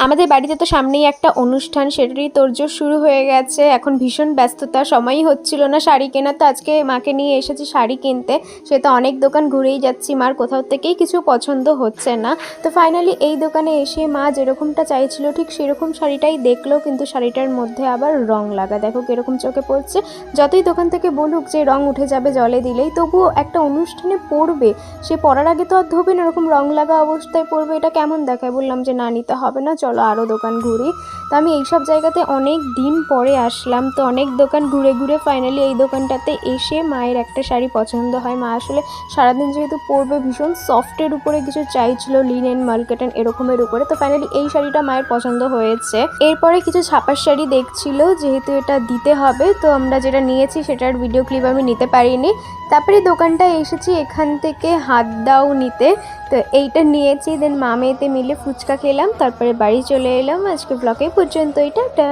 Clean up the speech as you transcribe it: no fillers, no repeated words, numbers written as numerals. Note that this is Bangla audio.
আমাদের বাড়িতে তো সামনেই একটা অনুষ্ঠান, সেটারই তোড়জোড় শুরু হয়ে গেছে। এখন ভীষণ ব্যস্ততা, সময়ই হচ্ছিল না শাড়ি কেনা। তো আজকে মাকে নিয়ে এসেছি শাড়ি কিনতে। সে তো অনেক দোকান ঘুরেই যাচ্ছি, মার কোথাও থেকেই কিছু পছন্দ হচ্ছে না। তো ফাইনালি এই দোকানে এসে মা যেরকমটা চাইছিল ঠিক সেরকম শাড়িটাই দেখলো, কিন্তু শাড়িটার মধ্যে আবার রং লাগা। দেখো কিরকম চোখে পড়ছে। যতই দোকান থেকে বলুক যে রং উঠে যাবে জলে দিলেই, তবুও একটা অনুষ্ঠানে পরবে, সে পরার আগে তো আর ধোবে না, এরকম রং লাগা অবস্থায় পরবে, এটা কেমন দেখায়। বললাম যে না, নিতে হবে না, চলো আরও দোকান ঘুরি। তো আমি এইসব জায়গাতে অনেক দিন পরে আসলাম। তো অনেক দোকান ঘুরে ঘুরে ফাইনালি এই দোকানটাতে এসে মায়ের একটা শাড়ি পছন্দ হয়। মা আসলে সারাদিন যেহেতু পরবে, ভীষণ সফটের উপরে কিছু চাইছিল, লিনেন মার্কেটন এরকমের উপরে। তো ফাইনালি এই শাড়িটা মায়ের পছন্দ হয়েছে। এরপরে কিছু ছাপার শাড়ি দেখছিল, যেহেতু এটা দিতে হবে, তো আমরা যেটা নিয়েছি সেটার ভিডিও ক্লিপ আমি নিতে পারিনি। তারপরে দোকানটা এসেছি এখান থেকে হাত দাও নিতে। তো এইটা নিয়েছি, দেন মা মেয়েতে মিলে ফুচকা খেলাম, তারপরে বাড়ি চলে এলাম। আজকে ব্লগে পর্যন্ত, টাটা।